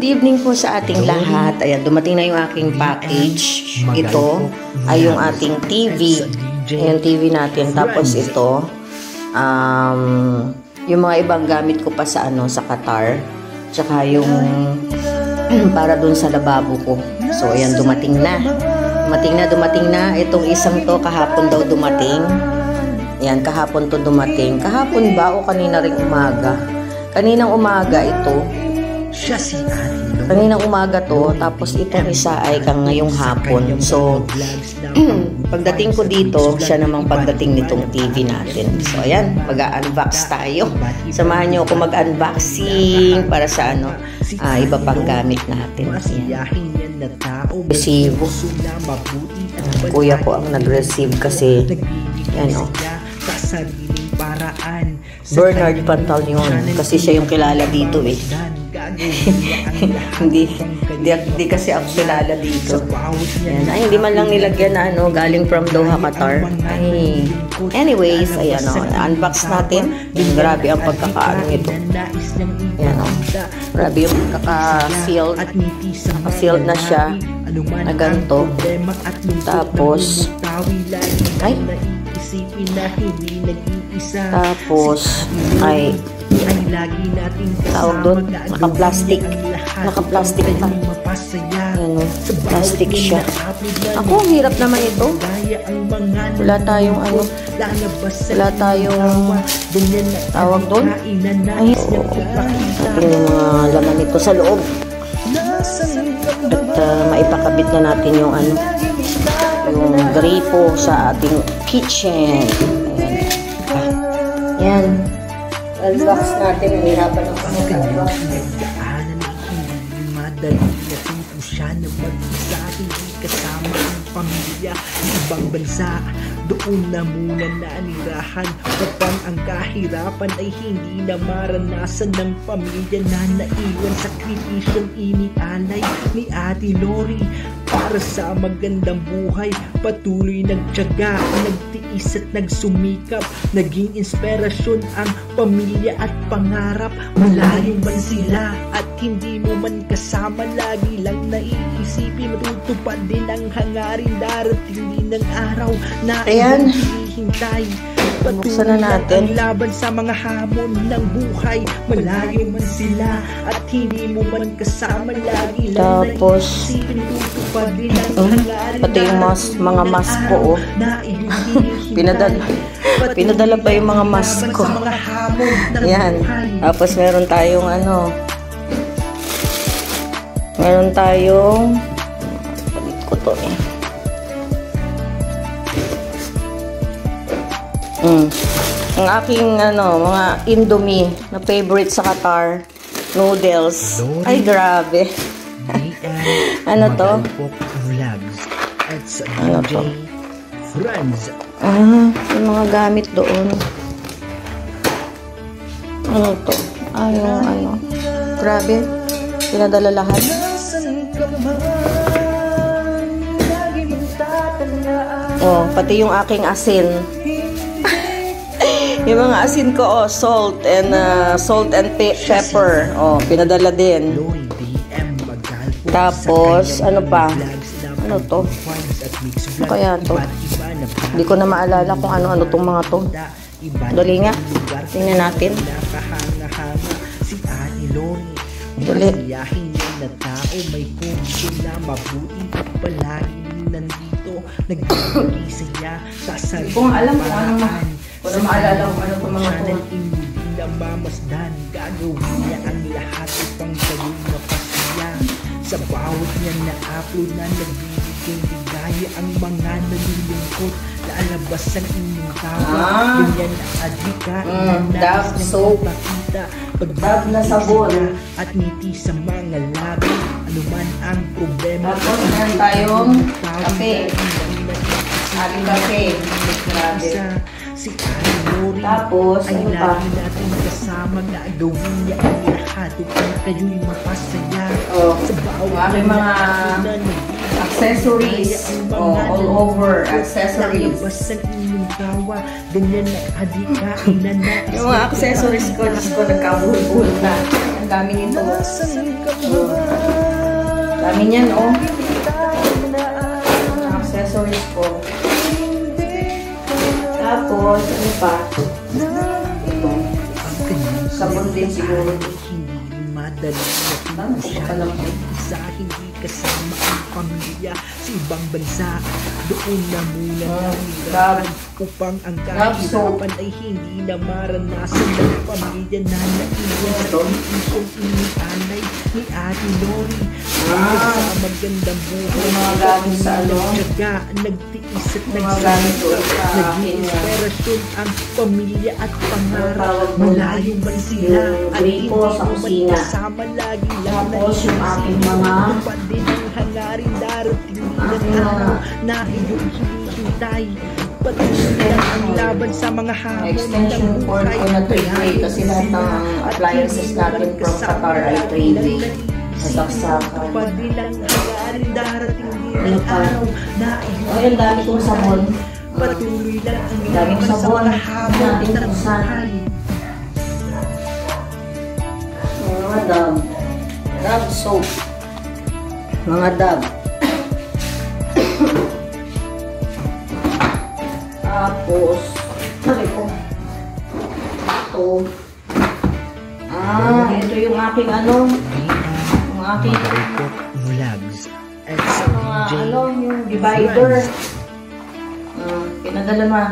Good evening po sa ating lahat. Ayan, dumating na yung aking package. Ito ay yung ating TV. Ayan, TV natin. Tapos ito, yung mga ibang gamit ko pa sa sa Qatar. Tsaka yung para dun sa lababo ko. So, ayan, dumating na. Dumating na. Itong isang to, kahapon daw dumating. Ayan, kahapon to dumating. Kahapon ba o kanina ring umaga? Kaninang umaga ito. Kaninang umaga to, tapos itong isa ay ngayong hapon. So, pagdating ko dito, siya namang pagdating nitong TV natin. So, ayan, mag-unbox tayo. Samahan nyo ako mag-unboxing para sa iba pang gamit natin. Ayan. Resibo. Kuya ko ang nag-receive kasi, yan o. Bernard Pantaleon, kasi siya yung kilala dito eh. hindi kasi ako kilala dito. Yan. Ay, hindi man lang nilagyan na galing from Doha, Qatar. Ay. Anyways, ayan o, unbox natin. Grabe ang pagkakaano ito. Ayan o. Grabe yung pagkaka-sealed. Naka-sealed na siya na ganito. Tapos ay tawag doon, naka-plastic pa. Ano, plastic siya. Ako, ang hirap naman ito. Wala tayong tawag doon. Ay, natin yung mga laman nito sa loob. At maipakabit na natin yung yung gripo sa ating kitchen. Yan. Unbox natin. Mahirapan ang pag-unbox. Madali na tuto siya na mag-isa, hindi kasama ang pamilya sa ibang bansa. Doon na muna nanirahan kapag ang kahirapan ay hindi na maranasan ng pamilya na naiwan. Sakripisyong inialay ni Ate Lori para sa magandang buhay. Patuloy nagtiyaga, nagtiis at nagsumikap. Naging inspirasyon ang pamilya at pangarap. Malayo man sila at hindi mo man kasama, lagi lang naiisipin matutupad din ang hangarin. Darating din ng araw na hihintay. Buksan na natin ang laban sa mga hamon ng buhay. Malayo man sila at hindi mo man kasama, lagi lang naiisipin matutupad din ang hangarin. Pati yung mga mask ko pinadala pa yung mga mask ko. Yan. Tapos meron tayong palit ko to eh. Ang aking mga Indomie na favorite sa Qatar, noodles. Ay, grabe. Ano to? Yung mga gamit doon. Ano to? Grabe. Pinadala lahat. Oh, pati yung aking asin. Yung mga asin ko, salt and pepper. Oh, pinadala din. Tapos, ano pa? Ano to? Ano kaya to? Hindi ko na maalala kung ano-ano tong mga to. Dali nga. Tingnan natin. Dali. Na tao may kondisyon na mabuti at palagi nandito nagbibigay saya sa sarili. Kung alam ko kung maalala ko ano itong mga to. Hindi namamasdan, gagawin niya ang lahat upang sa'yo'y mapasaya. Sa bawat niya na upload na nagbibigay ligaya ang mga nalulungkot. Lalabas ang inyong tawa. Ganyan na adika. Dove soap. Dove na sabon. At ngiti sa mga labi. Ano man ang problema. Tapos meron tayong kape. Ating kape. Si Ate Lori tapos ay lagi natin kasama na gawin niya ang lahat upang kayo'y mapasaya. Sa bawat mga accessories. All over accessories. Yung mga accessories ko, nagkabuhol-buhol na. Ang dami nito. Dami niyan, oh. Accessories ko. Tapos, ano pa? Ito. Sabon din siguro. Hindi madali na siya sa hindi kasama ang pamilya sa ibang bansa. Doon na muna nahirapan upang ang kahirapan ay hindi na maranasan ng pamilya na naiwan sa isang inianay ni Ate Lori. Sa magandang buhay, nagtyaga, nagtiis at nagsasaka, naging inspirasyon ang pamilya at pangarap. Malayo man sila at hindi mo man kasama lagi lang na mga din ang hangarin darating ng araw na iyong hinihintay. Patuloy lang ang laban sa mga hamon extension cord ko na 3-way kasi lahat ng appliances natin from Qatar ay 3-way. Nasaksakan. Patuloy lang ang hangarin darating ng araw na iyong ang dami kong sabon. patuloy lang ang Daming laban sa sabon mga hamon natin ng kung saan. buhay. Mga dab soap. Mga dab. Tapos, sabi ko, ito. Ito yung aking ano, yung aking vlogs at sa mga ano, yung divider. Pinadala na.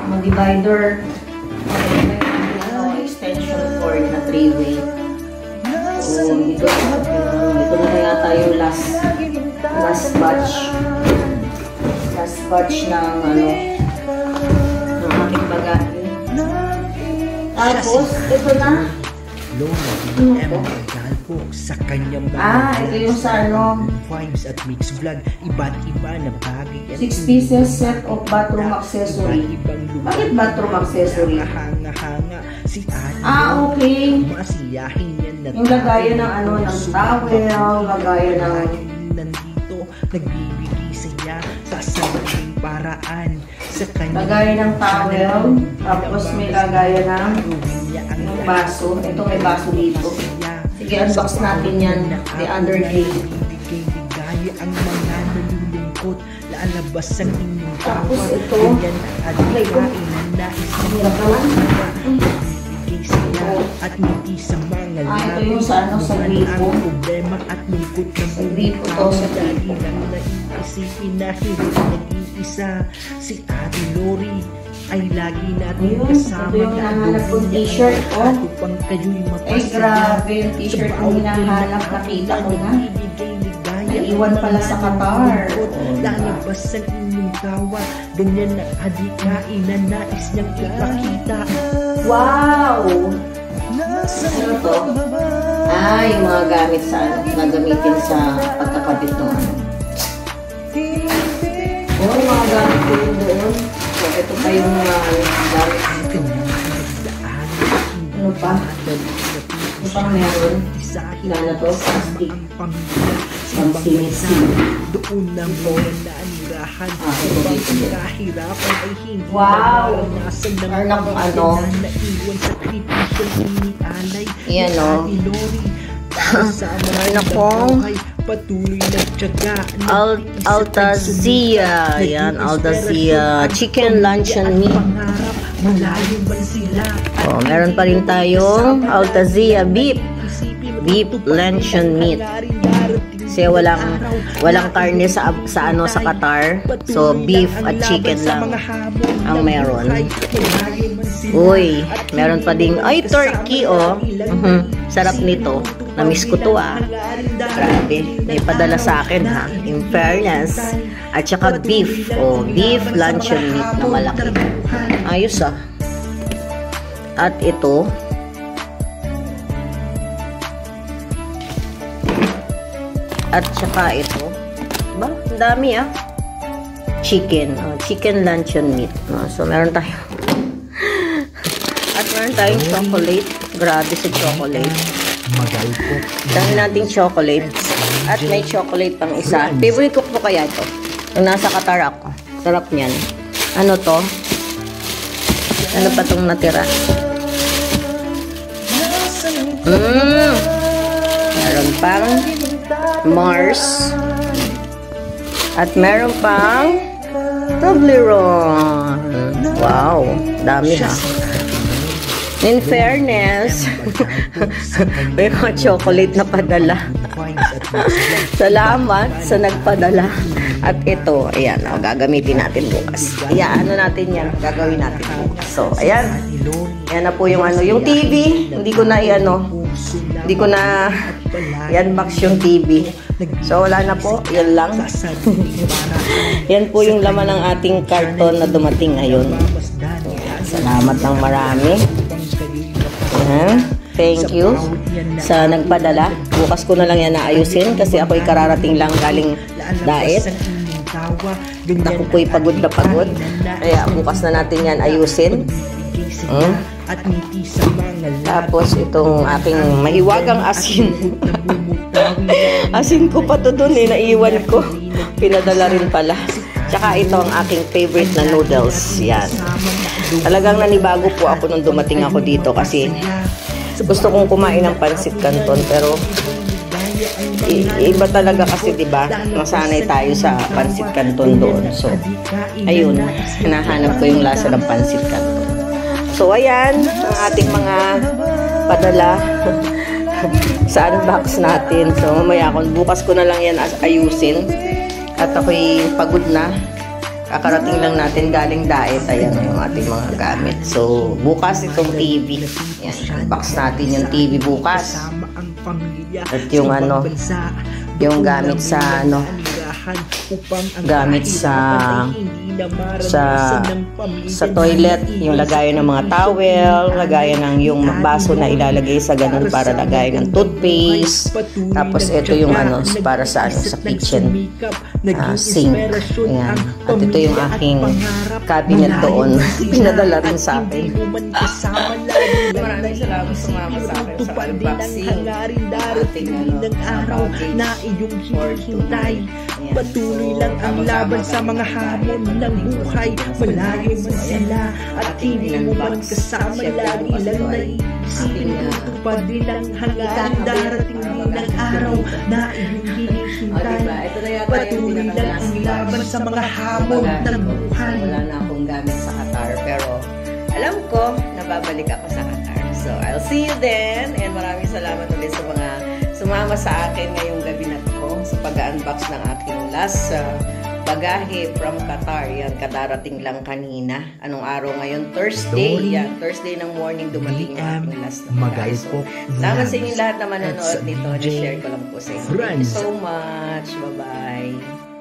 Mga divider. Extension cord na 3-way. So, ito na yata yung last batch. Last batch ng ano, ng aking bagay. Tapos, ito na. Lona Emerald po sa kanyang ito yung sa ano, vibes at mix vlog, iba't iba na bagay at 6 pieces set of bathroom accessory. Bakit bathroom accessory? Hanga-hanga si Ate Okay. masiyahin yan na Yung lagayan ng ano, ng towel, lagayan ng nandito, nagbibigay saya sa sariling paraan sa kanyang lagayan ng towel, tapos may lagayan ng ng baso. Ito may baso dito. Sige, unbox natin yan. The underlay. Ligaya ang mga nalulungkot, lalabas ang inyong Tapos tawa. ito, Yan at adikain na nais na magbibigay sila at ngiti sa mga ito yung sa ano, sa gripo. ang problema at lungkot ng Sa gripo to, sa gripo. Lang naiisipin na hindi nag-iisa si Ate Lori ay lagi natin Ayun, kasama ito yung hinahanap kong t-shirt, oh. at upang kayo'y mapasaya. Grabe yung t-shirt na hinahanap. Nakita ko na. Naiwan pala sa Qatar. Lalabas ang inyong tawa, ganyan na adikain na nais niyang ipakita. Wow! Ano to? Yung mga gamit sa ano, na gamitin sa pagkakabit ng ano. Yung mga gamit ko yun doon. So, ito pa yung mga gamit. Ano pa? Ano pang meron? Lala to, plastic. Pang-sinisi. Doon na muna naanirahan upang kahirapan ay hindi Wow! naranasan ng Meron akong ano. naiwan sa kritisyon inialay. Yan, ni oh. Ate Lori. Meron akong patuloy na tiyaga Altazia. Yan, Altazia. Chicken luncheon meat. Malayo ba sila? Oh, meron pa rin tayong Altazia beef. Beef luncheon meat. Kasi walang karne sa ano sa Qatar. So beef at chicken lang ang meron. Uy, meron pa ding turkey oh. Sarap nito. Namiss ko to ah. Grabe, may padala sa akin ha. In fairness. At saka beef. Oh, beef luncheon meat na malaki. Ayos ah. At ito at saka ito. Diba? Ang dami ah. Chicken. Chicken luncheon meat. So, meron tayo. At meron tayong chocolate. Grabe sa chocolate. Dami nating chocolate. At may chocolate pang isa. Favorite ko po kaya ito. Yung nasa Qatar ako. Sarap niyan. Ano to? Ano pa itong natira? Meron pang Mars. At meron pang Toblerone. Wow, dami ha. In fairness, may mga chocolate na padala. Salamat sa nagpadala. At ito, ayan, gagamitin natin bukas. Ayan, natin yan, gagawin natin bukas. So, ayan. Ayan na po yung yung TV. Hindi ko na i-unbox yung TV. So, wala na po. Yan lang. Yan po yung laman ng ating karton na dumating ngayon. Salamat ng marami. Thank you sa nagpadala. Bukas ko na lang yan naayusin kasi ako'y kararating lang galing diet. Ako po'y pagod na pagod. Kaya bukas na natin yan ayusin. Tapos itong aking mahiwagang asin. Asin ko pa to dun naiiwan ko. Pinadala rin pala. Tsaka ito ang aking favorite na noodles. Yan. Talagang nanibago po ako nung dumating ako dito kasi gusto kong kumain ng pansit canton pero iba talaga kasi 'di ba? Nasanay tayo sa pansit canton doon. So ayun, hinahanap ko yung lasa ng pansit canton. So ayan, ang ating mga padala sa unbox natin. So mamaya bukas ko na lang yan ayusin. At ako'y pagod na. Kakarating lang natin galing diet. Ayan yung ating mga gamit. So, bukas itong TV. Ayan, unbox natin yung TV bukas. At yung yung gamit sa gamit sa toilet, yung lagayan ng mga towel, lagayan ng yung baso na ilalagay sa ganun para lagayan ng toothpaste. Tapos ito yung para sa sa kitchen sink. Ayan. At ito yung aking cabinet doon. Pinadala rin sa akin. Maraming salamat sa mama sa akin sa unboxing. Ating araw na iyong hinihintay. Patuloy lang ang laban sa mga hamon ng buhay. Malayo man sila at hindi mo man kasama. Lagi lang naisipin tutupad din ang hangarin. Darating din ang araw na iyong hinihintay. Patuloy lang ang laban sa mga hamon ng buhay. Wala na akong gamit sa Qatar pero alam ko nababalik ako sa Qatar. So I'll see you then and maraming salamat ulit sa mga sumama sa akin ngayong gabi na to sa pag-unbox ng aking last bagahe from Qatar. Yan, kadarating lang kanina. Anong araw ngayon? Thursday. Yan, Thursday ng morning dumating yung aking last na bagahe. So, salamat sa inyo lahat na manonood nito. Na-share ko lang po sa inyo. Thank you so much. Bye-bye.